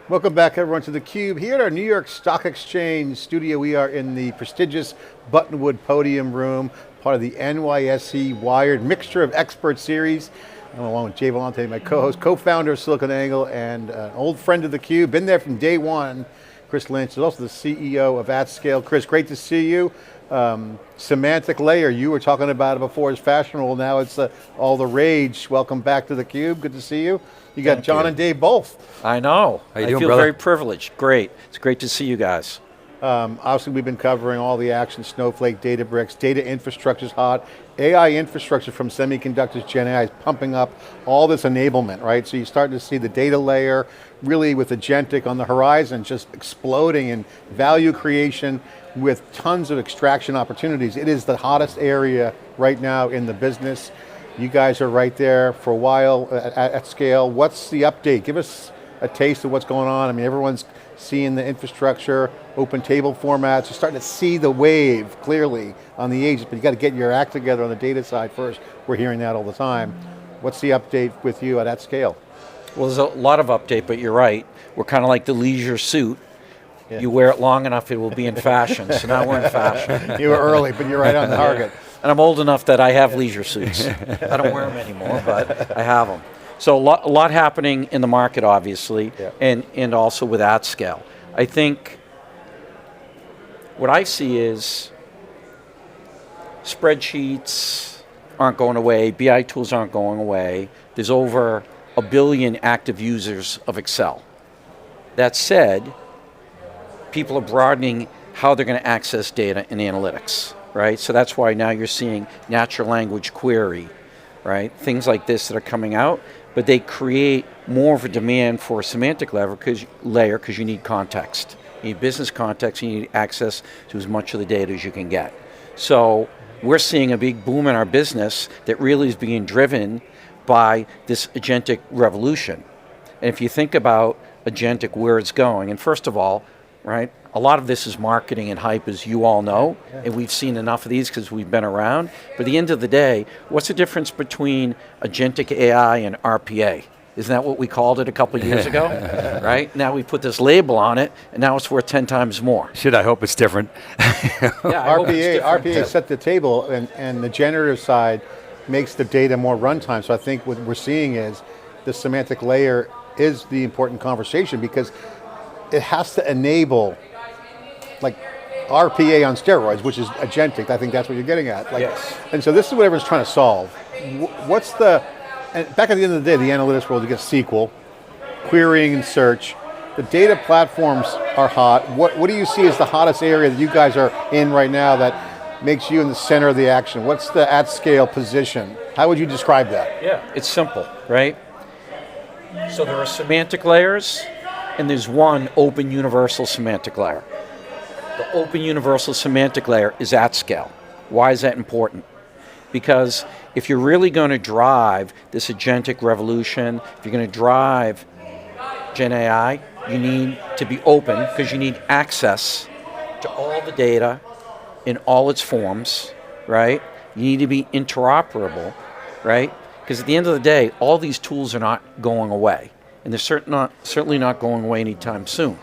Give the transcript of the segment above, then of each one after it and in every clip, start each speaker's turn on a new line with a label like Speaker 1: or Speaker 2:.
Speaker 1: Welcome back everyone to theCUBE. Here at our New York Stock Exchange studio, we are in the prestigious Buttonwood Podium Room, part of the NYSE Wired Mixture of Experts series. I'm along with Jay Vellante, my co-host, co-founder of SiliconANGLE, and an old friend of theCUBE, been there from day one. Chris Lynch is also the CEO of AtScale. Chris, great to see you. Semantic layer, you were talking about it before, it's fashionable, now it's all the rage. Welcome back to theCUBE, good to see you. You got John and Dave both.
Speaker 2: I know.
Speaker 3: How you
Speaker 2: I
Speaker 3: doing,
Speaker 2: feel
Speaker 3: brother?
Speaker 2: very privileged. Great. It's great to see you guys.
Speaker 1: Obviously we've been covering all the action, Snowflake, Databricks, data infrastructure's hot, AI infrastructure from semiconductors, Gen AI is pumping up all this enablement, right? So you're starting to see the data layer really with agentic on the horizon, just exploding in value creation with tons of extraction opportunities. It is the hottest area right now in the business. You guys are right there for a while at scale. What's the update? Give us a taste of what's going on. I mean, everyone's seeing the infrastructure, open table formats. You're starting to see the wave clearly on the agents, but you got to get your act together on the data side first. We're hearing that all the time. What's the update with you at AtScale?
Speaker 2: Well, there's a lot of update, but you're right. We're kind of like the leisure suit. Yeah. You wear it long enough, it will be in fashion. So now we're in fashion.
Speaker 1: You were early, but you're right on the target.
Speaker 2: And I'm old enough that I have leisure suits. I don't wear them anymore, but I have them. So a lot happening in the market, obviously, and also with AtScale. I think what I see is spreadsheets aren't going away, BI tools aren't going away. There's over 1 billion active users of Excel. That said, people are broadening how they're going to access data and analytics, right? So that's why now you're seeing natural language query, right? Things like this that are coming out, but they create more of a demand for a semantic layer because you need context. You need business context, you need access to as much of the data as you can get. So we're seeing a big boom in our business that really is being driven by this agentic revolution. And if you think about agentic, where it's going, and first of all, right, a lot of this is marketing and hype, as you all know, and we've seen enough of these because we've been around. But at the end of the day, what's the difference between agentic AI and RPA? Isn't that what we called it a couple of years ago? Right? Now we put this label on it, and now it's worth 10 times more.
Speaker 3: Shit, I hope it's different.
Speaker 1: RPA set the table, and the generative side makes the data more runtime. So I think what we're seeing is the semantic layer is the important conversation because it has to enable like RPA on steroids, which is agentic. I think that's what you're getting at. Like,
Speaker 2: yes.
Speaker 1: And so this is what everyone's trying to solve. What's the, and back at the end of the day, the analytics world, you get SQL, querying and search. The data platforms are hot. What do you see as the hottest area that you guys are in right now that makes you in the center of the action? What's the at-scale position? How would you describe that?
Speaker 2: Yeah, it's simple, right? So there are semantic layers, and there's one open universal semantic layer. The open universal semantic layer is AtScale. Why is that important? Because if you're really going to drive this agentic revolution, if you're going to drive Gen AI, you need to be open because you need access to all the data in all its forms, right? You need to be interoperable, right? Because at the end of the day, all these tools are not going away. And they're certainly not going away anytime soon.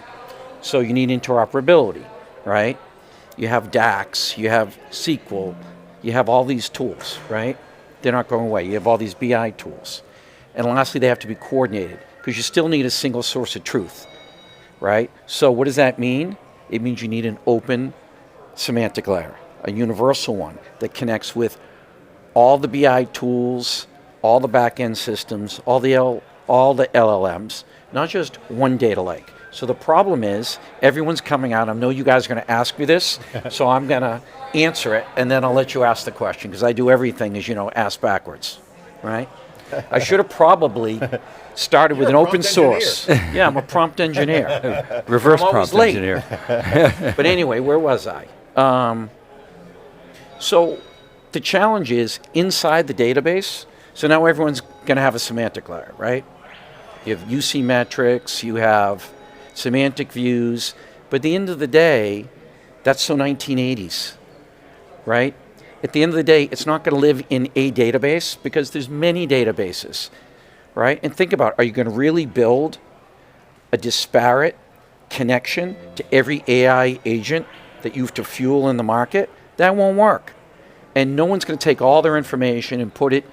Speaker 2: So you need interoperability, right? You have DAX, you have SQL, you have all these tools, right? They're not going away. You have all these BI tools. And lastly, they have to be coordinated because you still need a single source of truth, right? So what does that mean? It means you need an open semantic layer, a universal one that connects with all the BI tools, all the back-end systems, all the LLMs, not just one data lake. So the problem is, everyone's coming out, I know you guys are going to ask me this, so I'm going to answer it, and then I'll let you ask the question, because I do everything, as you know, ask backwards, right? I should have probably started with an open source. Yeah, I'm a prompt engineer.
Speaker 3: Reverse prompt engineer.
Speaker 2: But anyway, where was I? So the challenge is inside the database, so now everyone's going to have a semantic layer, right? You have UC metrics, you have semantic views, but at the end of the day, that's so 1980s, right? At the end of the day, it's not going to live in a database because there's many databases, right? And think about, are you going to really build a disparate connection to every AI agent that you have to fuel in the market, that won't work. And no one's going to take all their information and put it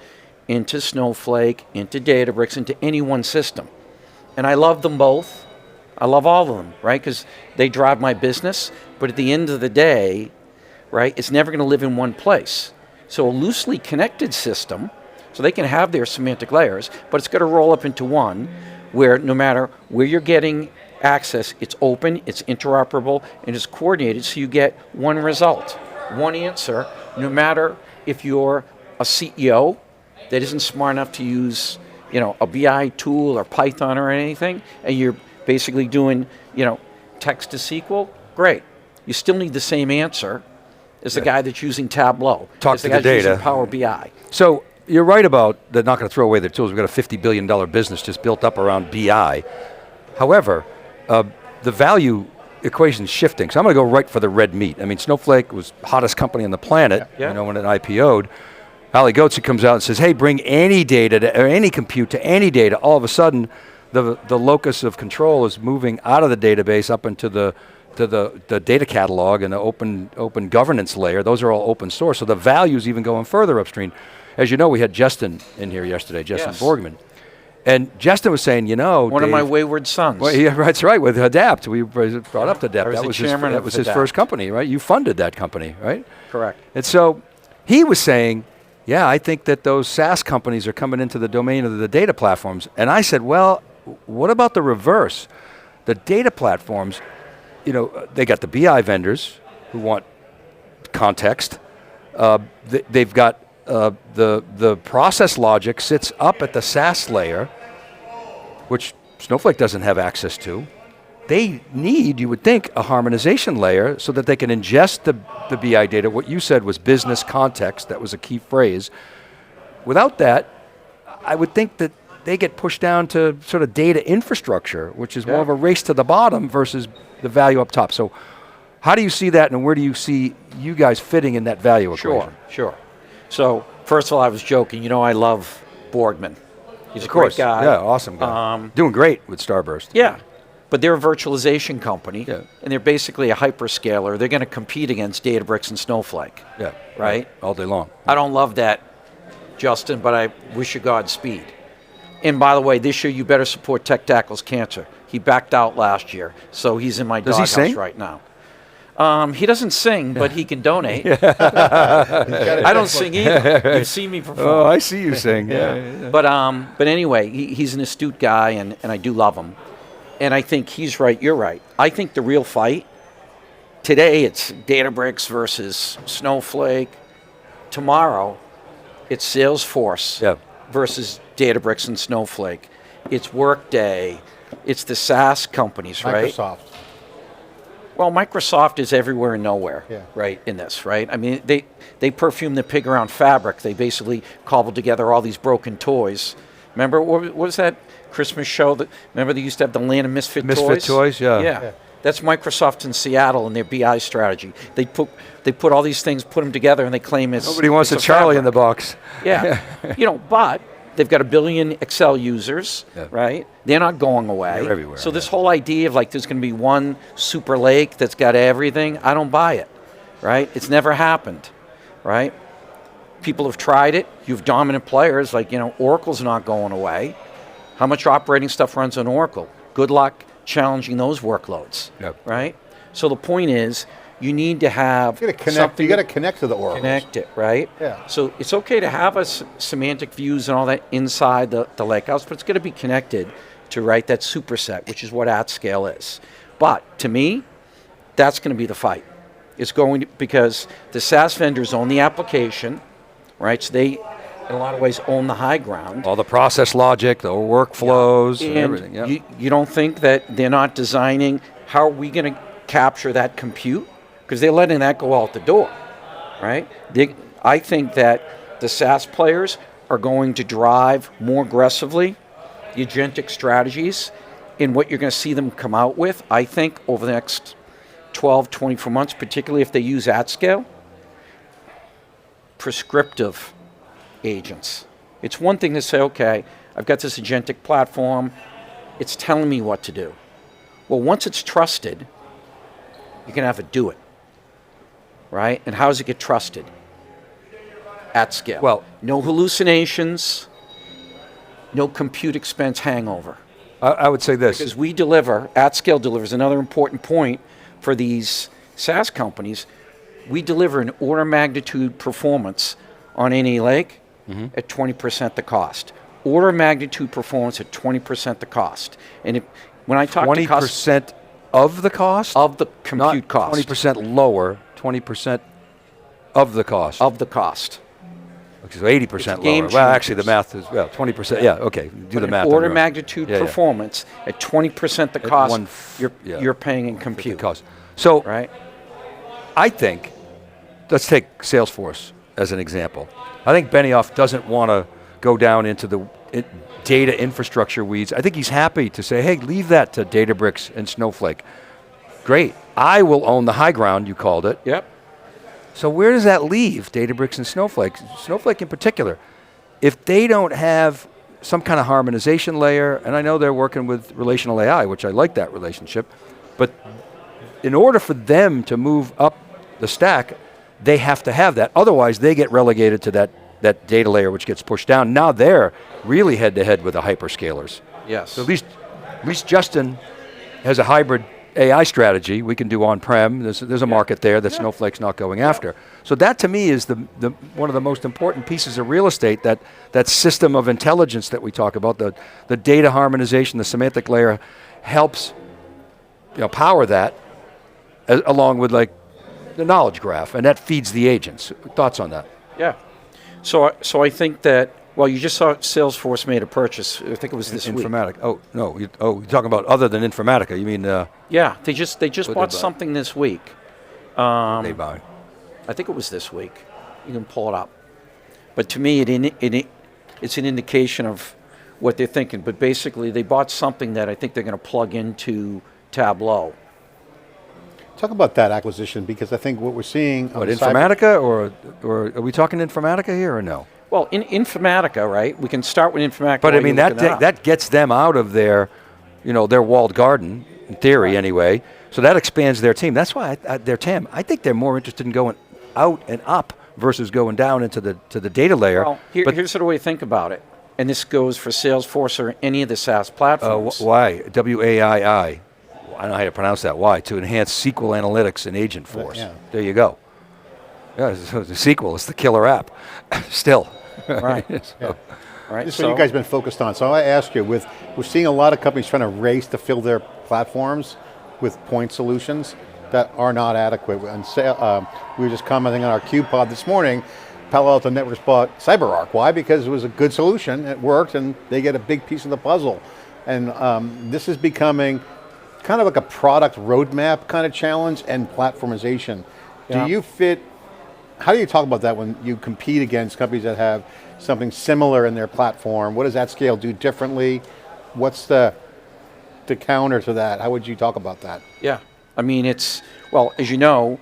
Speaker 2: into Snowflake, into Databricks, into any one system. And I love them both. I love all of them, right? Because they drive my business. But at the end of the day, right, it's never going to live in one place. So a loosely connected system, so they can have their semantic layers, but it's got to roll up into one where no matter where you're getting access, it's open, it's interoperable, and it's coordinated so you get one result, one answer, no matter if you're a CEO that isn't smart enough to use, a BI tool or Python or anything, and you're basically doing, text to SQL, great. You still need the same answer as the guy that's using Tableau.
Speaker 3: Talk
Speaker 2: as
Speaker 3: to
Speaker 2: the guy
Speaker 3: the data.
Speaker 2: Using Power BI.
Speaker 3: So you're right about they're not going to throw away their tools. We've got a $50 billion business just built up around BI. However, the value equation is shifting. So I'm going to go right for the red meat. I mean, Snowflake was the hottest company on the planet, when it IPO'd. Ali Goetze comes out and says, hey, bring any data or any compute to any data. All of a sudden, the locus of control is moving out of the database up into the data catalog and the open governance layer. Those are all open source. So the value is even going further upstream. As you know, we had Justin in here yesterday, Justin Borgman. And Justin was saying,
Speaker 2: one
Speaker 3: Dave,
Speaker 2: of my wayward sons.
Speaker 3: Well, yeah, that's right, with Adapt. We brought up Adapt.
Speaker 2: That
Speaker 3: was his first company, right? You funded that company, right?
Speaker 2: Correct.
Speaker 3: And so he was saying, yeah, I think that those SaaS companies are coming into the domain of the data platforms. And I said, well, what about the reverse? The data platforms, they got the BI vendors who want context. They've got the process logic sits up at the SaaS layer, which Snowflake doesn't have access to. They need, you would think, a harmonization layer so that they can ingest the BI data. What you said was business context. That was a key phrase. Without that, I would think that they get pushed down to sort of data infrastructure, which is more of a race to the bottom versus the value up top. So how do you see that, and where do you see you guys fitting in that value equation?
Speaker 2: Sure. So first of all, I was joking. I love Borgman. He's a great guy.
Speaker 3: Yeah, awesome guy. Doing great with Starburst.
Speaker 2: Yeah. But they're a virtualization company, and they're basically a hyperscaler. They're going to compete against Databricks and Snowflake.
Speaker 3: Yeah.
Speaker 2: Right?
Speaker 3: All day long.
Speaker 2: I don't love that, Justin, but I wish you Godspeed. And by the way, this year you better support Tech Tackles Cancer. He backed out last year, so he's in my doghouse right now. He doesn't sing, but he can donate. I don't sing either. You've seen me perform.
Speaker 3: Oh, I see you sing.
Speaker 2: But anyway, he's an astute guy, and I do love him. And I think he's right, you're right. I think the real fight, today it's Databricks versus Snowflake. Tomorrow, it's Salesforce versus Databricks and Snowflake. It's Workday. It's the SaaS companies, right?
Speaker 1: Microsoft.
Speaker 2: Well, Microsoft is everywhere and nowhere, right, in this, right? I mean, they perfume the pig around fabric. They basically cobbled together all these broken toys. Remember, what was that Christmas show? Remember they used to have the Land of Misfit Toys?
Speaker 3: Misfit Toys, yeah.
Speaker 2: That's Microsoft in Seattle and their BI strategy. They put all these things, put them together, and they claim it's
Speaker 3: nobody wants a Charlie in the box.
Speaker 2: Yeah, but they've got 1 billion Excel users, right? They're not going away.
Speaker 3: They're everywhere.
Speaker 2: So this whole idea of there's going to be one super lake that's got everything, I don't buy it, right? It's never happened, right? People have tried it. You have dominant players Oracle's not going away. How much operating stuff runs on Oracle? Good luck challenging those workloads, right? So the point is, you need to have something.
Speaker 1: You got to connect to the Oracle.
Speaker 2: Connect it, right?
Speaker 1: Yeah.
Speaker 2: So it's okay to have semantic views and all that inside the lakehouse, but it's going to be connected to that superset, which is what AtScale is. But to me, that's going to be the fight. It's going to, because the SaaS vendors own the application, right? So they, in a lot of ways, own the high ground.
Speaker 3: All the process logic, the workflows, and everything. Yeah.
Speaker 2: You don't think that they're not designing, how are we going to capture that compute? Because they're letting that go out the door, right? I think that the SaaS players are going to drive more aggressively the agentic strategies in what you're going to see them come out with, I think, over the next 12, 24 months, particularly if they use AtScale, prescriptive agents. It's one thing to say, okay, I've got this agentic platform, it's telling me what to do. Well, once it's trusted, you can have it do it, right? And how does it get trusted? At scale.
Speaker 3: Well,
Speaker 2: no hallucinations, no compute expense hangover.
Speaker 3: I would say this.
Speaker 2: Because we deliver, AtScale delivers another important point for these SaaS companies. We deliver an order of magnitude performance on any lake at 20% the cost. Order of magnitude performance at 20% the cost. And when I talk to customers,
Speaker 3: 20% of the cost?
Speaker 2: of the compute
Speaker 3: Not
Speaker 2: cost.
Speaker 3: 20% lower, 20% of the cost.
Speaker 2: Of the cost.
Speaker 3: Okay, so 80%
Speaker 2: game
Speaker 3: lower. Well, actually, the
Speaker 2: changers.
Speaker 3: math is, well, 20%. Yeah, okay. Do the math. on
Speaker 2: Order
Speaker 3: your own.
Speaker 2: magnitude
Speaker 3: Yeah, yeah.
Speaker 2: performance at 20% the
Speaker 3: At
Speaker 2: cost
Speaker 3: yeah.
Speaker 2: you're paying in
Speaker 3: The
Speaker 2: compute.
Speaker 3: cost. So
Speaker 2: Right?
Speaker 3: I think, let's take Salesforce as an example. I think Benioff doesn't want to go down into the data infrastructure weeds. I think he's happy to say, hey, leave that to Databricks and Snowflake. Great. I will own the high ground, you called it.
Speaker 2: Yep.
Speaker 3: So where does that leave Databricks and Snowflake? Snowflake in particular. If they don't have some kind of harmonization layer, and I know they're working with relational AI, which I like that relationship, but in order for them to move up the stack, they have to have that. Otherwise, they get relegated to that data layer, which gets pushed down. Now they're really head-to-head with the hyperscalers.
Speaker 2: Yes.
Speaker 3: So at least Justin has a hybrid AI strategy. We can do on-prem. There's a market there that Snowflake's not going after. So that to me is the one of the most important pieces of real estate, that system of intelligence that we talk about, the data harmonization, the semantic layer helps power that along with like the knowledge graph, and that feeds the agents. Thoughts on that?
Speaker 2: Yeah. So I think that, well, you just saw Salesforce made a purchase. I think it was this week.
Speaker 3: Informatica. Oh, no. You're talking about other than Informatica. You mean...
Speaker 2: Yeah, they just
Speaker 3: What
Speaker 2: bought
Speaker 3: they buy?
Speaker 2: something this week.
Speaker 3: they buy.
Speaker 2: I think it was this week. You can pull it up. But to me, it's an indication of what they're thinking. But basically, they bought something that I think they're going to plug into Tableau.
Speaker 1: Talk about that acquisition, because I think what we're seeing... on
Speaker 3: What,
Speaker 1: the
Speaker 3: Informatica, or are we talking Informatica here or no?
Speaker 2: Well, in Informatica, right? We can start with Informatica.
Speaker 3: But I
Speaker 2: while
Speaker 3: mean,
Speaker 2: you're looking it up.
Speaker 3: that gets them out of their walled garden, in theory anyway. So that expands their team. That's why their TAM. I think they're more interested in going out and up versus going down into the data layer.
Speaker 2: Well,
Speaker 3: but
Speaker 2: here's the way to think about it. And this goes for Salesforce or any of the SaaS platforms.
Speaker 3: why? WAII. I don't know how to pronounce that. Why? To enhance SQL analytics and agent force.
Speaker 1: Yeah.
Speaker 3: There you go. Yeah, so the SQL is the killer app. Still.
Speaker 2: Right.
Speaker 3: So-
Speaker 2: Right.
Speaker 1: This is what you guys have been focused on. So I ask you, we're seeing a lot of companies trying to race to fill their platforms with point solutions that are not adequate. And we were just commenting on our CUBE pod this morning, Palo Alto Networks bought CyberArk. Why? Because it was a good solution, it worked, and they get a big piece of the puzzle. And this is becoming kind of like a product roadmap kind of challenge and platformization.
Speaker 2: Yeah.
Speaker 1: Do you fit, how do you talk about that when you compete against companies that have something similar in their platform? What does AtScale do differently? What's the counter to that? How would you talk about that?
Speaker 2: Yeah. I mean, well, as you know,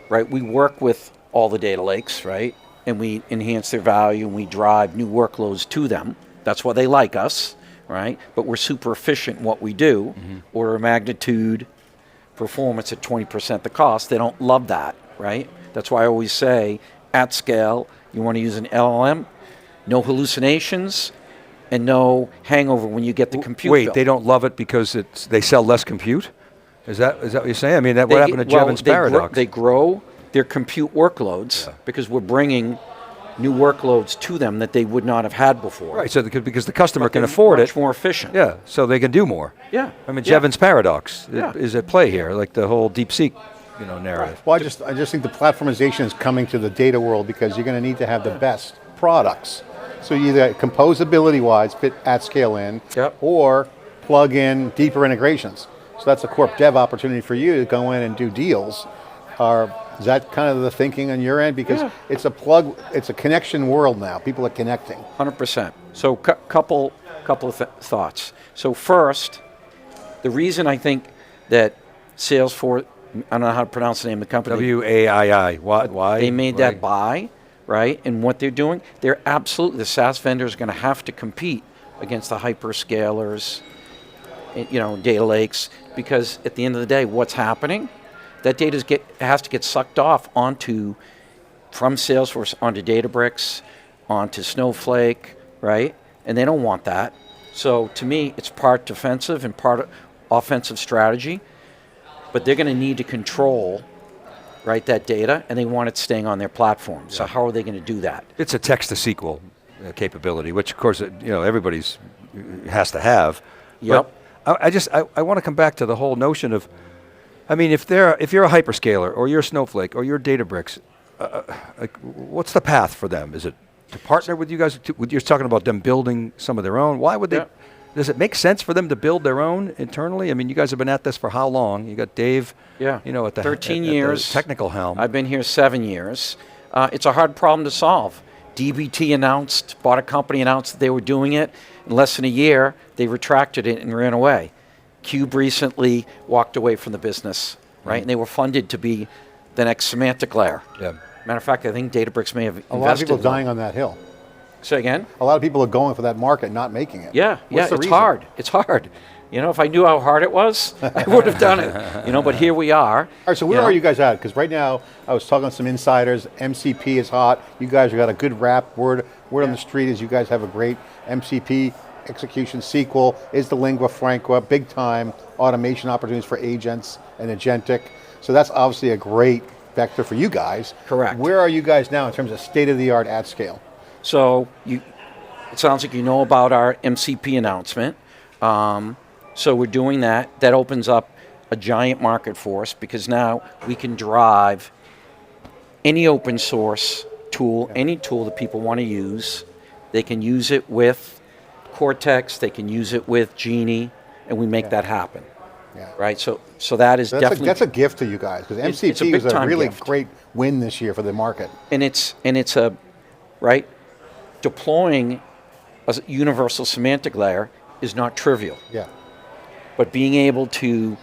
Speaker 2: right, we work with all the data lakes, right? And we enhance their value and we drive new workloads to them. That's why they like us, right? But we're super efficient in what we do. Order of magnitude, performance at 20% the cost. They don't love that, right? That's why I always say, at scale, you want to use an LLM, no hallucinations, and no hangover when you get the compute
Speaker 3: Wait,
Speaker 2: bill.
Speaker 3: they don't love it because they sell less compute? Is that what you're saying? I mean, what happened to Jevons paradox?
Speaker 2: They grow their compute workloads because we're bringing new workloads to them that they would not have had before.
Speaker 3: Right, so because the customer
Speaker 2: But
Speaker 3: can
Speaker 2: they're
Speaker 3: afford
Speaker 2: much
Speaker 3: it.
Speaker 2: more efficient.
Speaker 3: Yeah, so they can do more.
Speaker 2: Yeah.
Speaker 3: I mean,
Speaker 2: Yeah.
Speaker 3: Jevons paradox
Speaker 2: Yeah.
Speaker 3: is at play here, like the whole DeepSeek, narrative.
Speaker 1: Well, I just think the platformization is coming to the data world because you're going to need to have the best products. So you either composability-wise fit AtScale in,
Speaker 2: Yep.
Speaker 1: or plug in deeper integrations. So that's a corp dev opportunity for you to go in and do deals. Is that kind of the thinking on your end? Because it's a connection world now. People are connecting.
Speaker 2: 100%. So couple of thoughts. So first, the reason I think that Salesforce, I don't know how to pronounce the name of the company.
Speaker 3: WAII. Why?
Speaker 2: They made that buy, right? And what they're doing, the SaaS vendors are going to have to compete against the hyperscalers data lakes, because at the end of the day, what's happening? That data has to get sucked off from Salesforce onto Databricks, onto Snowflake, right? And they don't want that. So to me, it's part defensive and part offensive strategy, but they're going to need to control, right, that data, and they want it staying on their platform. Yeah. So how are they going to do that?
Speaker 3: It's a text-to-SQL capability, which of course everybody's has to have.
Speaker 2: Yep.
Speaker 3: But I want to come back to the whole notion of, I mean, if you're a hyperscaler or you're Snowflake or you're Databricks, what's the path for them? Is it to partner with you guys? You're talking about them building some of their own. Why would they? Yep. Does it make sense for them to build their own internally? I mean, you guys have been at this for how long? You got Dave, at the
Speaker 2: 13 years,
Speaker 3: at the technical helm.
Speaker 2: I've been here 7 years. It's a hard problem to solve. DBT bought a company, announced that they were doing it. In less than a year, they retracted it and ran away. CUBE recently walked away from the business, right? And they were funded to be the next semantic layer. Yeah. Matter of fact, I think Databricks may have invested.
Speaker 1: A lot of people dying on that hill.
Speaker 2: Say again?
Speaker 1: A lot of people are going for that market, not making it.
Speaker 2: Yeah, it's hard. It's hard. If I knew how hard it was, I would have done it. But here we are.
Speaker 1: All right, so where are you guys at? Because right now, I was talking to some insiders. MCP is hot. You guys have got a good rap. Word on the street is you guys have a great MCP execution. SQL is the lingua franca, big time automation opportunities for agents and agentic. So that's obviously a great vector for you guys.
Speaker 2: Correct.
Speaker 1: Where are you guys now in terms of state-of-the-art at scale?
Speaker 2: So it sounds like you know about our MCP announcement. So we're doing that. That opens up a giant market for us because now we can drive any open source tool, any tool that people want to use. They can use it with Cortex, they can use it with Genie, and we make that happen. Yeah. Right, so that is definitely
Speaker 1: that's a gift to you guys because MCP was a really great win this year for the market.
Speaker 2: And it's a right. Deploying a universal semantic layer is not trivial.
Speaker 1: Yeah.
Speaker 2: But being able to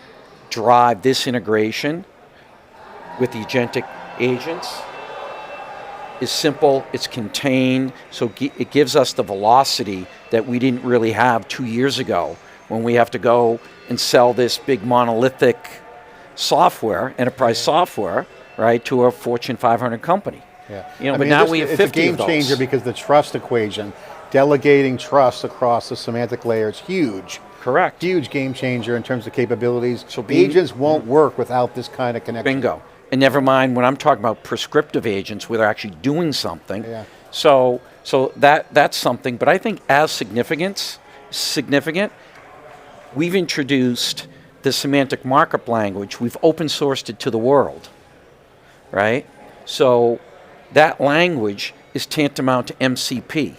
Speaker 2: drive this integration with the agentic agents is simple, it's contained, so it gives us the velocity that we didn't really have 2 years ago when we have to go and sell this big monolithic software, enterprise software, right, to a Fortune 500 company.
Speaker 1: Yeah.
Speaker 2: But now we have 50
Speaker 1: It's a game changer because the trust equation, delegating trust across the semantic layer is huge.
Speaker 2: Correct.
Speaker 1: Huge game changer in terms of capabilities. So agents won't work without this kind of connection.
Speaker 2: Bingo. And never mind when I'm talking about prescriptive agents where they're actually doing something.
Speaker 1: Yeah.
Speaker 2: So that's something. But I think as significant, we've introduced the semantic markup language. We've open sourced it to the world, right? So that language is tantamount to MCP,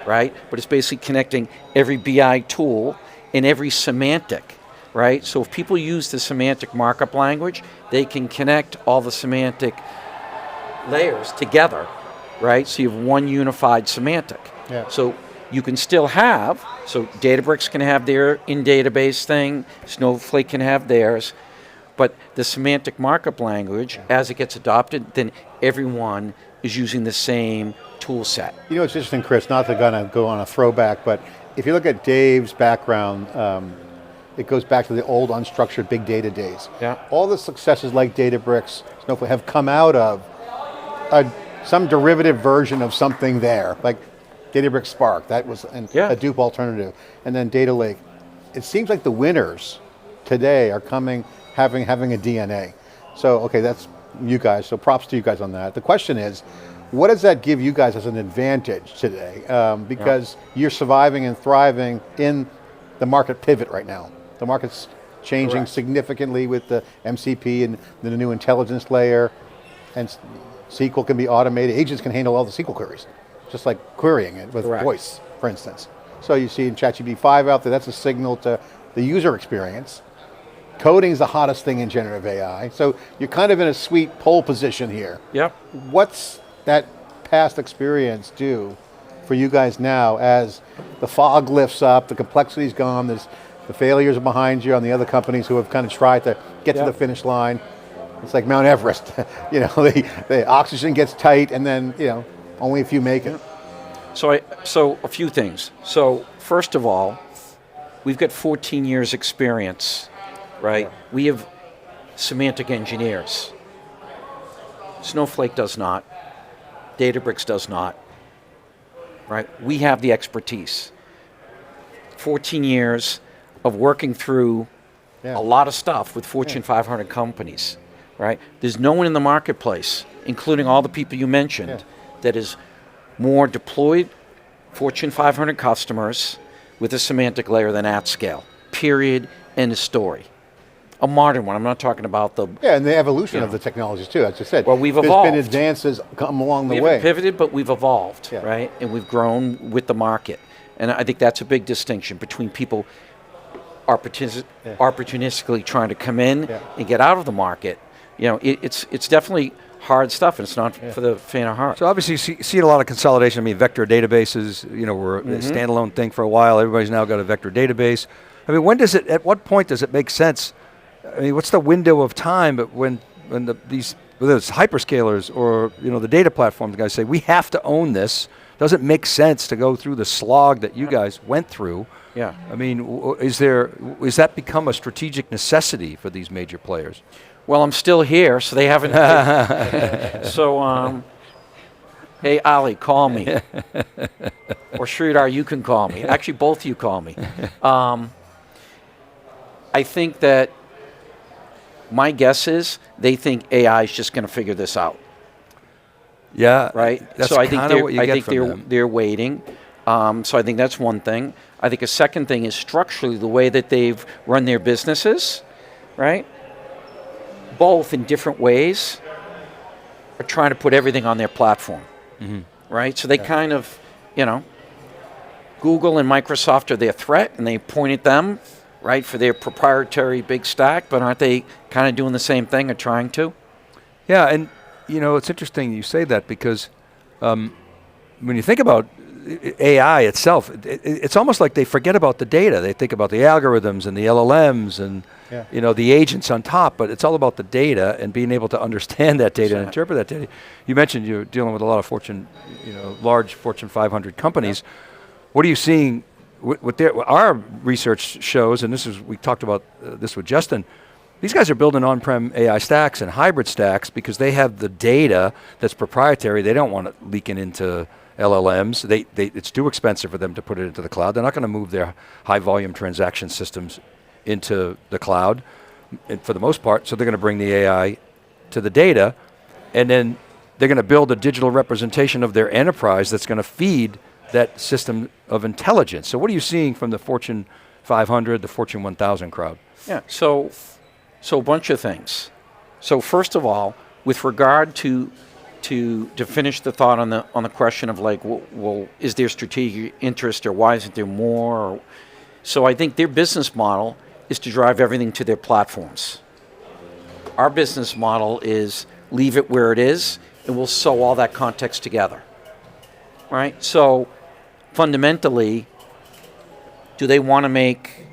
Speaker 2: right? But it's basically connecting every BI tool and every semantic, right? So if people use the semantic markup language, they can connect all the semantic layers together, right? So you have one unified semantic.
Speaker 1: Yeah.
Speaker 2: So you can still have, so Databricks can have their in-database thing, Snowflake can have theirs, but the semantic markup language, as it gets adopted, then everyone is using the same tool set.
Speaker 1: It's interesting, Chris, not to go on a throwback, but if you look at Dave's background, it goes back to the old unstructured big data days.
Speaker 2: Yeah.
Speaker 1: All the successes like Databricks, Snowflake have come out of some derivative version of something there, like Databricks Spark, that was a Hadoop alternative, and then Data Lake. It seems like the winners today are having a DNA. So, okay, that's you guys, so props to you guys on that. The question is, what does that give you guys as an advantage today? Because you're surviving and thriving in the market pivot right now. The market's changing significantly with the MCP and the new intelligence layer, and SQL can be automated. Agents can handle all the SQL queries, just like querying it with voice, for instance. So you see in ChatGPT 5 out there, that's a signal to the user experience. Coding is the hottest thing in generative AI. So you're kind of in a sweet pole position here.
Speaker 2: Yep.
Speaker 1: What's that past experience do for you guys now as the fog lifts up, the complexity's gone, the failures are behind you on the other companies who have kind of tried to get to the finish line? It's like Mount Everest. The oxygen gets tight and then, only a few make it.
Speaker 2: So a few things. So first of all, we've got 14 years experience, right?
Speaker 1: Yeah.
Speaker 2: We have semantic engineers. Snowflake does not. Databricks does not, right? We have the expertise. 14 years of working through a lot of stuff with Fortune 500 companies, right? There's no one in the marketplace, including all the people you mentioned, that is more deployed Fortune 500 customers with a semantic layer than AtScale. Period. End of story. A modern one. I'm not talking about the...
Speaker 1: Yeah, and the evolution of the technologies too, as I said.
Speaker 2: Well, we've evolved.
Speaker 1: There's been advances come along the
Speaker 2: We
Speaker 1: way.
Speaker 2: haven't pivoted, but we've evolved, right? And we've grown with the market. And I think that's a big distinction between people opportunistically trying to come in and get out of the market. You know, it's definitely hard stuff, and it's not for the faint of heart.
Speaker 3: So obviously you see a lot of consolidation. I mean, vector databases, you know, were a standalone thing for a while. Everybody's now got a vector database. I mean, at what point does it make sense? I mean, what's the window of time when whether it's hyperscalers or, you know, the data platforms guys say, we have to own this. Doesn't make sense to go through the slog that you guys went through.
Speaker 2: Yeah.
Speaker 3: I mean, is that become a strategic necessity for these major players?
Speaker 2: Well, I'm still here, so they haven't. So, hey, Ali, call me. Or Sridhar, you can call me. Actually, both of you call me. I think that my guess is they think AI is just going to figure this out.
Speaker 3: Yeah,
Speaker 2: right.
Speaker 3: That's
Speaker 2: so I think
Speaker 3: what you get from them.
Speaker 2: they're waiting. So I think that's one thing. I think a second thing is structurally the way that they've run their businesses, right? Both in different ways are trying to put everything on their platform, right? So they kind of, you know, Google and Microsoft are their threat, and they point at them, right, for their proprietary big stack, but aren't they kind of doing the same thing or trying to?
Speaker 3: Yeah, and you know, it's interesting you say that because when you think about AI itself, it's almost like they forget about the data. They think about the algorithms and the LLMs and you know, the agents on top, but it's all about the data and being able to understand that data and interpret that data. You mentioned you're dealing with a lot of large Fortune 500 companies. What are you seeing with our research shows, and we talked about this with Justin, these guys are building on-prem AI stacks and hybrid stacks because they have the data that's proprietary. They don't want it leaking into LLMs. It's too expensive for them to put it into the cloud. They're not going to move their high-volume transaction systems into the cloud for the most part, so they're going to bring the AI to the data, and then they're going to build a digital representation of their enterprise that's going to feed that system of intelligence. So what are you seeing from the Fortune 500, the Fortune 1000 crowd?
Speaker 2: Yeah, so a bunch of things. So first of all, with regard to finish the thought on the question of like, well, is there strategic interest or why isn't there more? So I think their business model is to drive everything to their platforms. Our business model is leave it where it is, and we'll sew all that context together, right? So fundamentally, do they want to make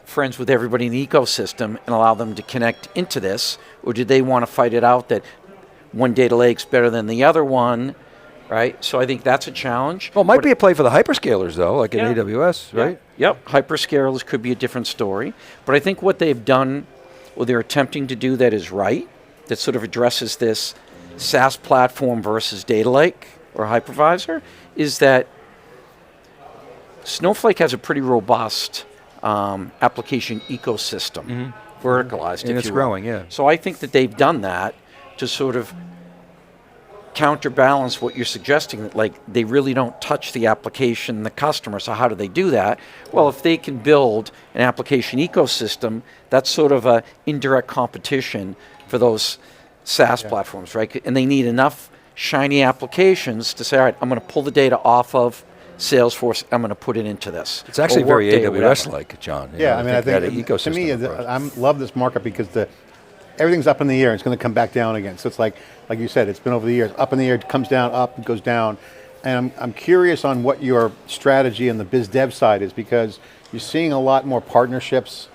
Speaker 2: friends with everybody in the ecosystem and allow them to connect into this, or do they want to fight it out that one data lake's better than the other one, right? So I think that's a challenge.
Speaker 3: Well, it might be a play for the hyperscalers, though, like in AWS, right?
Speaker 2: Yep, hyperscalers could be a different story. But I think what they've done, or they're attempting to do that is right, that sort of addresses this SaaS platform versus data lake or hypervisor, is that Snowflake has a pretty robust application ecosystem, verticalized,
Speaker 3: and it's growing, yeah.
Speaker 2: So I think that they've done that to sort of counterbalance what you're suggesting, that like they really don't touch the application, the customer. So how do they do that? Well, if they can build an application ecosystem, that's sort of a indirect competition for those SaaS platforms, right? And they need enough shiny applications to say, all right, I'm going to pull the data off of Salesforce, I'm going to put it into this.
Speaker 3: It's actually very AWS-like, John.
Speaker 1: Yeah, I mean, I think
Speaker 3: ecosystem
Speaker 1: to me, I love this markup because everything's up in the air. It's going to come back down again. So it's like you said, it's been over the years, up in the air, it comes down, up, it goes down. And I'm curious on what your strategy on the biz dev side is, because you're seeing a lot more partnerships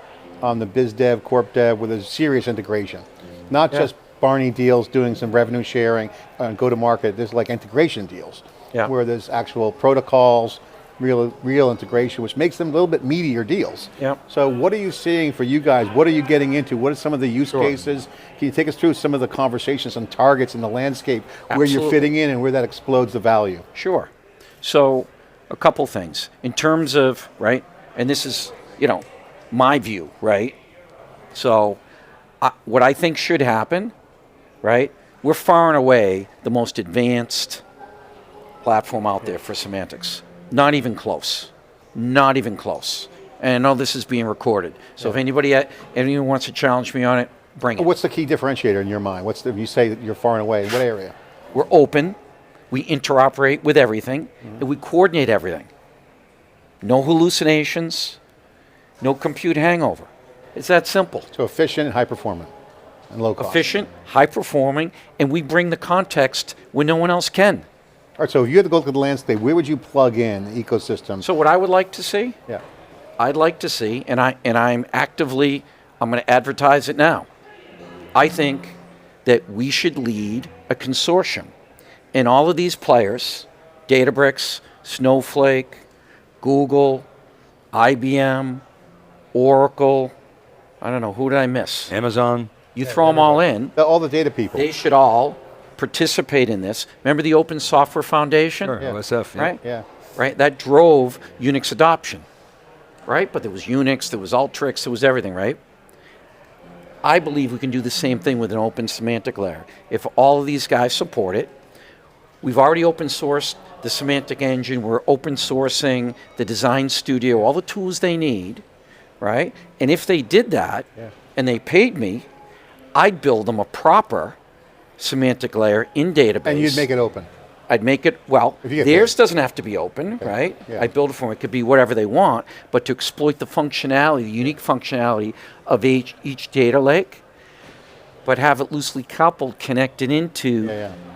Speaker 1: on the biz dev, corp dev with a serious integration. Not just Barney deals doing some revenue sharing and go to market. There's like integration deals where there's actual protocols, real integration, which makes them a little bit meatier deals.
Speaker 2: Yep.
Speaker 1: So what are you seeing for you guys? What are you getting into? What are some of the use cases? Can you take us through some of the conversations and targets in the landscape where you're fitting in and where that explodes the value?
Speaker 2: Sure. So a couple things in terms of, right, and this is, my view, right? So what I think should happen, right, we're far and away the most advanced platform out there for semantics. Not even close. Not even close. And I know this is being recorded. So if anyone wants to challenge me on it, bring it.
Speaker 1: What's the key differentiator in your mind? If you say that you're far and away, what area?
Speaker 2: We're open, we interoperate with everything, and we coordinate everything. No hallucinations, no compute hangover. It's that simple.
Speaker 1: So efficient and high performant and low cost.
Speaker 2: Efficient, high performing, and we bring the context when no one else can.
Speaker 1: All right, so if you had to go look at the landscape, where would you plug in the ecosystem?
Speaker 2: So what I would like to see,
Speaker 1: Yeah.
Speaker 2: I'd like to see, and I'm going to advertise it now. I think that we should lead a consortium. And all of these players, Databricks, Snowflake, Google, IBM, Oracle, I don't know, who did I miss?
Speaker 3: Amazon.
Speaker 2: You throw them all in,
Speaker 1: All the data people.
Speaker 2: they should all participate in this. Remember the Open Software Foundation?
Speaker 3: Sure, OSF.
Speaker 2: Right?
Speaker 1: Yeah.
Speaker 2: Right? That drove Unix adoption, right? But there was Unix, there was Ultrix, there was everything, right? I believe we can do the same thing with an open semantic layer. If all of these guys support it, we've already open sourced the semantic engine, we're open sourcing the design studio, all the tools they need, right? And if they did that, and they paid me, I'd build them a proper semantic layer in database.
Speaker 1: And you'd make it open.
Speaker 2: I'd make it, well,
Speaker 1: If you get
Speaker 2: theirs
Speaker 1: paid.
Speaker 2: doesn't have to be open, right?
Speaker 1: Yeah.
Speaker 2: I build it for them. It could be whatever they want, but to exploit the functionality, the unique functionality of each data lake, but have it loosely coupled, connected into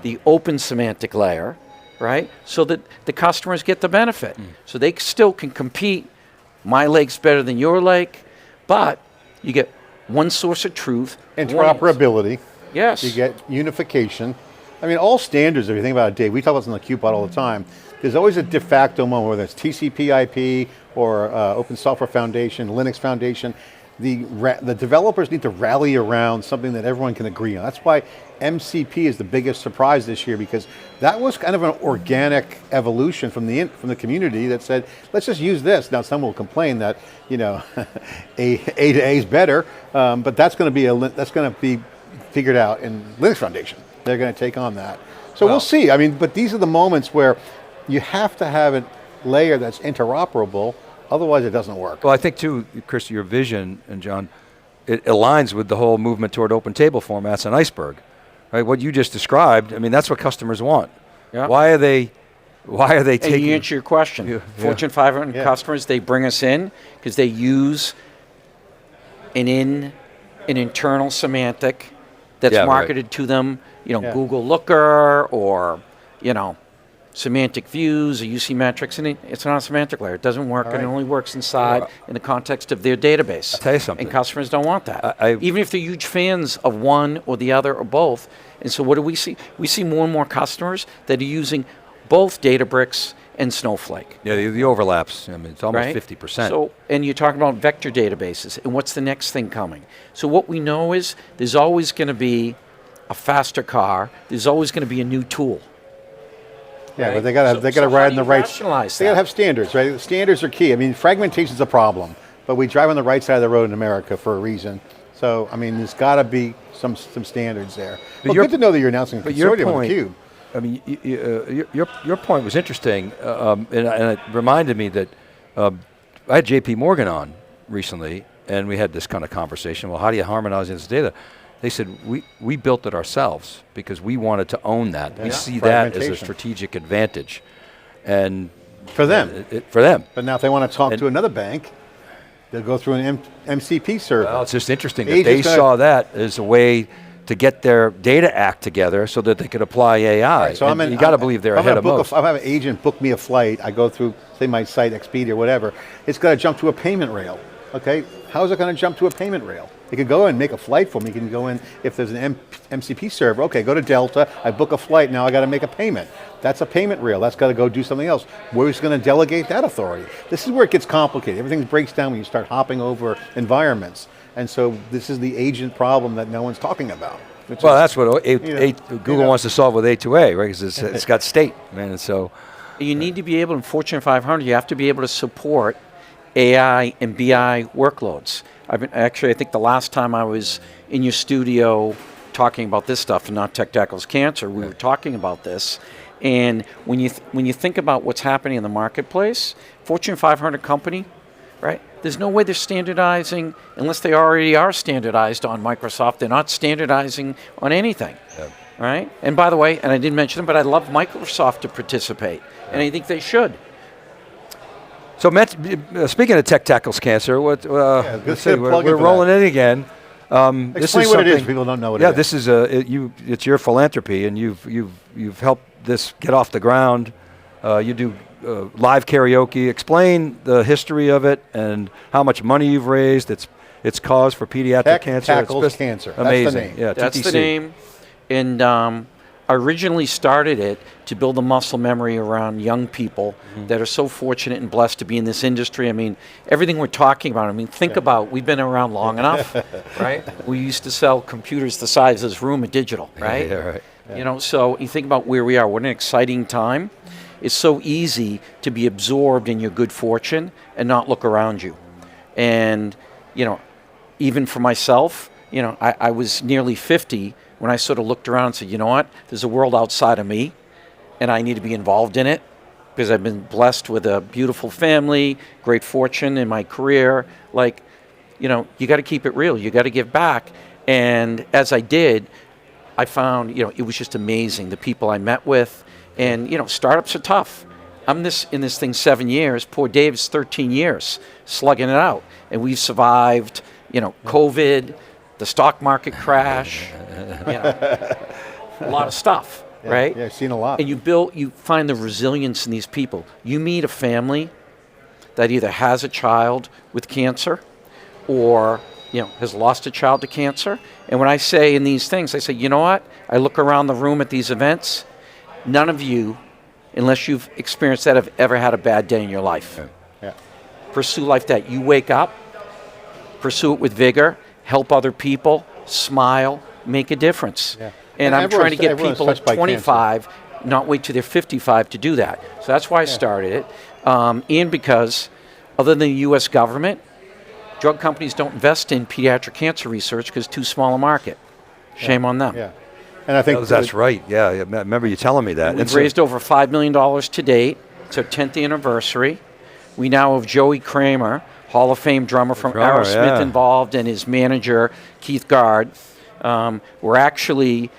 Speaker 2: the open semantic layer, right? So that the customers get the benefit. So they still can compete. My lake's better than your lake, but you get one source of truth.
Speaker 1: Interoperability.
Speaker 2: Yes.
Speaker 1: You get unification. I mean, all standards, if you think about it, Dave, we talk about this on the CUBE all the time. There's always a de facto moment, whether it's TCP/IP or Open Software Foundation, Linux Foundation. The developers need to rally around something that everyone can agree on. That's why MCP is the biggest surprise this year, because that was kind of an organic evolution from the community that said, let's just use this. Now some will complain that A to A is better, but that's going to be figured out in Linux Foundation. They're going to take on that. So we'll see. I mean, but these are the moments where you have to have a layer that's interoperable, otherwise it doesn't work.
Speaker 3: Well, I think too, Chris, your vision, and John, it aligns with the whole movement toward open table formats and Iceberg. Right? What you just described, I mean, that's what customers want.
Speaker 2: Yeah.
Speaker 3: Why are they
Speaker 2: And
Speaker 3: taking...
Speaker 2: you answer your question. Fortune 500 customers, they bring us in because they use an internal semantic that's marketed to them, Google Looker or, semantic views or UC metrics, and it's not a semantic layer. It doesn't work, and it only works inside in the context of their database.
Speaker 3: I'll tell you something.
Speaker 2: And customers don't want that. Even if they're huge fans of one or the other or both. And so what do we see? We see more and more customers that are using both Databricks and Snowflake.
Speaker 3: Yeah, the overlaps, I mean, it's almost
Speaker 2: Right?
Speaker 3: 50%.
Speaker 2: So, and you're talking about vector databases, and what's the next thing coming? So what we know is there's always going to be a faster car. There's always going to be a new tool.
Speaker 1: Yeah,
Speaker 2: right?
Speaker 1: but they got to
Speaker 2: So
Speaker 1: ride
Speaker 2: how
Speaker 1: in
Speaker 2: do
Speaker 1: the
Speaker 2: you
Speaker 1: right.
Speaker 2: rationalize
Speaker 1: They got to
Speaker 2: that?
Speaker 1: have standards, right? Standards are key. I mean, fragmentation's a problem, but we drive on the right side of the road in America for a reason. So, I mean, there's got to be some standards there. But good to know that you're announcing a consortium on theCUBE.
Speaker 3: I mean, your point was interesting, and it reminded me that I had JP Morgan on recently, and we had this kind of conversation. Well, how do you harmonize this data? They said, we built it ourselves because we wanted to own that. We see that as a strategic advantage. And
Speaker 1: for them.
Speaker 3: For them.
Speaker 1: But now if they want to talk to another bank, they'll go through an MCP server.
Speaker 3: Well, it's just interesting that they saw that as a way to get their data act together so that they could apply AI. Right, so you got to believe they're ahead of most.
Speaker 1: If I have an agent book me a flight, I go through, say, my site, Expedia or whatever, it's got to jump to a payment rail. Okay, how is it going to jump to a payment rail? It could go and make a flight for me. It can go in, if there's an MCP server, okay, go to Delta, I book a flight, now I got to make a payment. That's a payment rail, that's got to go do something else. Where's going to delegate that authority? This is where it gets complicated. Everything breaks down when you start hopping over environments. And so this is the agent problem that no one's talking about.
Speaker 3: Well, that's what Google wants to solve with A2A, right? Because it's got state, man, and so.
Speaker 2: You need to be able, in Fortune 500, you have to be able to support AI and BI workloads. I think the last time I was in your studio talking about this stuff and not Tech Tackles Cancer, we were talking about this. And when you think about what's happening in the marketplace, Fortune 500 company, right? There's no way they're standardizing unless they already are standardized on Microsoft. They're not standardizing on anything, right? And by the way, and I didn't mention them, but I'd love Microsoft to participate, and I think they should.
Speaker 3: So, Matt, speaking of Tech Tackles Cancer, let's see, we're rolling in again.
Speaker 1: Explain what it is. People don't know what it is.
Speaker 3: Yeah, this is it's your philanthropy, and you've helped this get off the ground. You do live karaoke. Explain the history of it and how much money you've raised. It's cause for pediatric cancer.
Speaker 1: Tech Tackles Cancer.
Speaker 3: Amazing.
Speaker 1: That's the name.
Speaker 3: Yeah,
Speaker 2: that's
Speaker 3: TTC.
Speaker 2: the name. And I originally started it to build a muscle memory around young people that are so fortunate and blessed to be in this industry. I mean, everything we're talking about, think about, we've been around long enough, right? We used to sell computers the size of this room at Digital, right?
Speaker 3: Yeah, right.
Speaker 2: Yeah. So you think about where we are. What an exciting time. It's so easy to be absorbed in your good fortune and not look around you. And, even for myself, I was nearly 50 when I sort of looked around and said, you know what, there's a world outside of me and I need to be involved in it because I've been blessed with a beautiful family, great fortune in my career. You got to keep it real. You got to give back. And as I did, I found, it was just amazing, the people I met with. And, startups are tough. I'm in this thing 7 years. Poor Dave's 13 years slugging it out. And we've survived, COVID, the stock market crash, a lot of stuff, right?
Speaker 1: Yeah, I've seen a lot.
Speaker 2: And you find the resilience in these people. You meet a family that either has a child with cancer or, has lost a child to cancer. And when I say in these things, I say, you know what? I look around the room at these events. None of you, unless you've experienced that, have ever had a bad day in your life.
Speaker 1: Yeah.
Speaker 2: Pursue life that you wake up, pursue it with vigor, help other people, smile, make a difference. Yeah. And I'm trying to get people at 25, not wait till they're 55 to do that. So that's why I started it. And because other than the US government, drug companies don't invest in pediatric cancer research because it's too small a market. Shame on them.
Speaker 1: Yeah. And I think
Speaker 3: that's right. Yeah, I remember you telling me that.
Speaker 2: We've raised over $5 million to date. It's our 10th anniversary. We now have Joey Kramer, Hall of Fame drummer from Aerosmith, involved, and his manager, Keith Gard. We're actually,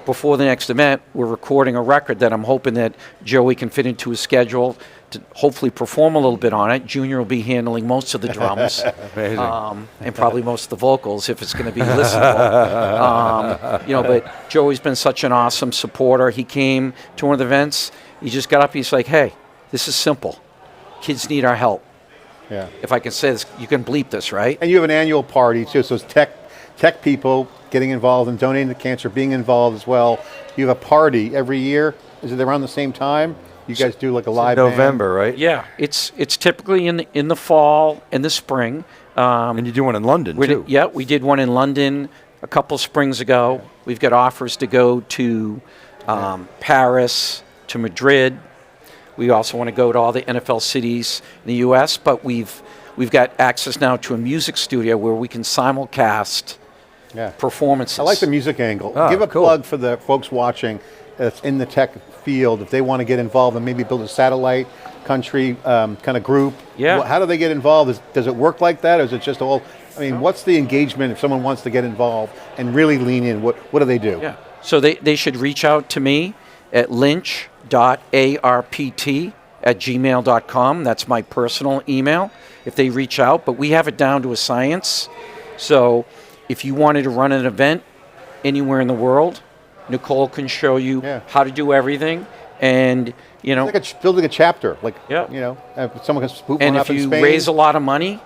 Speaker 2: before the next event, we're recording a record that I'm hoping that Joey can fit into his schedule to hopefully perform a little bit on it. Junior will be handling most of the drums and probably most of the vocals if it's going to be listenable. But Joey's been such an awesome supporter. He came to one of the events. He just got up. He's like, hey, this is simple. Kids need our help.
Speaker 1: Yeah.
Speaker 2: If I can say this, you can bleep this, right?
Speaker 1: And you have an annual party too, so it's tech people getting involved and donating to cancer, being involved as well. You have a party every year. Is it around the same time? You guys do like a live
Speaker 3: November,
Speaker 1: band?
Speaker 3: right?
Speaker 2: Yeah, it's typically in the fall and the spring.
Speaker 3: And you do one in London too.
Speaker 2: Yeah, we did one in London a couple springs ago. We've got offers to go to Paris, to Madrid. We also want to go to all the NFL cities in the U.S., but we've got access now to a music studio where we can simulcast performances.
Speaker 1: I like the music angle. Give a plug for the folks watching that's in the tech field if they want to get involved and maybe build a satellite country kind of group.
Speaker 2: Yeah.
Speaker 1: How do they get involved? Does it work like that, or is it just all? What's the engagement if someone wants to get involved and really lean in? What do they do?
Speaker 2: Yeah. So they should reach out to me at lynch.arpt@gmail.com. That's my personal email if they reach out, but we have it down to a science. So if you wanted to run an event anywhere in the world, Nicole can show you how to do everything. And,
Speaker 1: it's like building a chapter. If someone can spook one up in Spain.
Speaker 2: And if you raise a lot of money,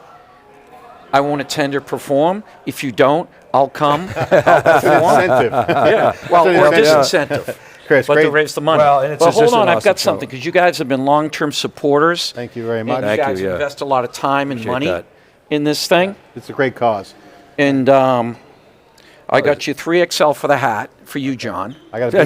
Speaker 2: I won't attend or perform. If you don't, I'll come.
Speaker 1: That's an incentive.
Speaker 2: Yeah, well,
Speaker 1: an
Speaker 2: or
Speaker 1: incentive.
Speaker 2: disincentive.
Speaker 1: Chris,
Speaker 2: But
Speaker 1: great.
Speaker 2: to raise the money.
Speaker 3: Well, and it's
Speaker 2: but
Speaker 3: just
Speaker 2: hold on,
Speaker 3: an
Speaker 2: I've got
Speaker 3: awesome
Speaker 2: something,
Speaker 3: show.
Speaker 2: because you guys have been long-term supporters.
Speaker 1: Thank you very
Speaker 2: And
Speaker 1: much.
Speaker 2: you
Speaker 3: Thank
Speaker 2: guys
Speaker 3: you, yeah.
Speaker 2: invest a lot of time and
Speaker 3: Appreciate
Speaker 2: money
Speaker 3: that.
Speaker 2: in this thing.
Speaker 1: It's a great cause.
Speaker 2: And I got you 3XL for the hat, for you, John.
Speaker 1: I got a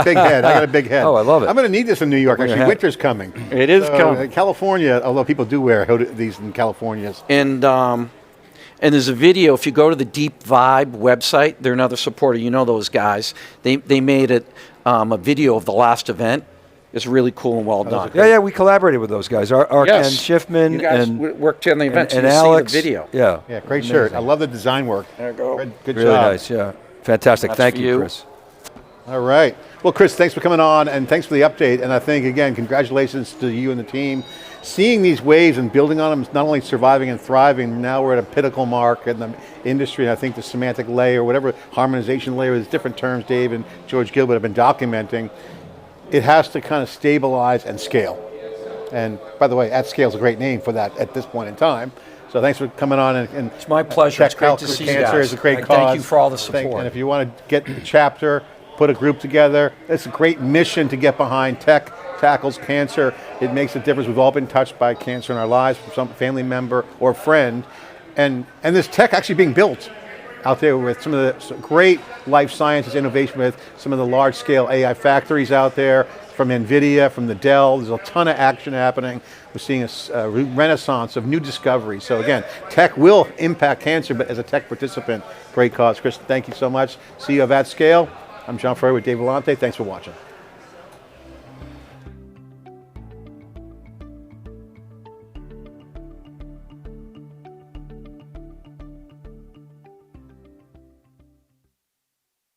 Speaker 1: big head. I got a big head.
Speaker 3: Oh, I love it.
Speaker 1: I'm going to need this in New York.
Speaker 3: Bring your
Speaker 1: Actually,
Speaker 3: hat.
Speaker 1: winter's coming.
Speaker 2: It is coming.
Speaker 1: California, although people do wear these in Californias.
Speaker 2: And there's a video, if you go to the Deep Vibe website, they're another supporter, you know those guys. They made it a video of the last event. It's really cool and well done.
Speaker 3: Yeah, we collaborated with those guys. Our
Speaker 2: Yes.
Speaker 3: Ken Schiffman
Speaker 2: You guys
Speaker 3: and
Speaker 2: worked on the event, so
Speaker 3: and
Speaker 2: you
Speaker 3: Alex.
Speaker 2: see the video.
Speaker 3: Yeah,
Speaker 1: Yeah, great shirt. I love the design work.
Speaker 2: There you go.
Speaker 1: Good
Speaker 3: really
Speaker 1: job.
Speaker 3: nice. Yeah, fantastic.
Speaker 2: That's
Speaker 3: Thank
Speaker 2: for
Speaker 3: you,
Speaker 2: you.
Speaker 3: Chris.
Speaker 1: All right. Well, Chris, thanks for coming on, and thanks for the update. And I think, again, congratulations to you and the team. Seeing these waves and building on them, not only surviving and thriving, now we're at a pinnacle mark in the industry, and I think the semantic layer, whatever harmonization layer, there's different terms Dave and George Gilbert have been documenting. It has to kind of stabilize and scale. And by the way, AtScale is a great name for that at this point in time. So thanks for coming on. And
Speaker 2: It's my pleasure. It's great to see you
Speaker 1: Cancer
Speaker 2: guys.
Speaker 1: is a great cause.
Speaker 2: Thank you for all the support.
Speaker 1: And if you want to get the chapter, put a group together, it's a great mission to get behind. Tech tackles cancer. It makes a difference. We've all been touched by cancer in our lives, from some family member or friend. And there's tech actually being built out there with some of the great life sciences innovation, with some of the large scale AI factories out there, from NVIDIA, from the Dell. There's a ton of action happening. We're seeing a renaissance of new discoveries. So again, tech will impact cancer, but as a tech participant, great cause. Chris, thank you so much. CEO of AtScale. I'm John Furrier with Dave Vellante. Thanks for watching.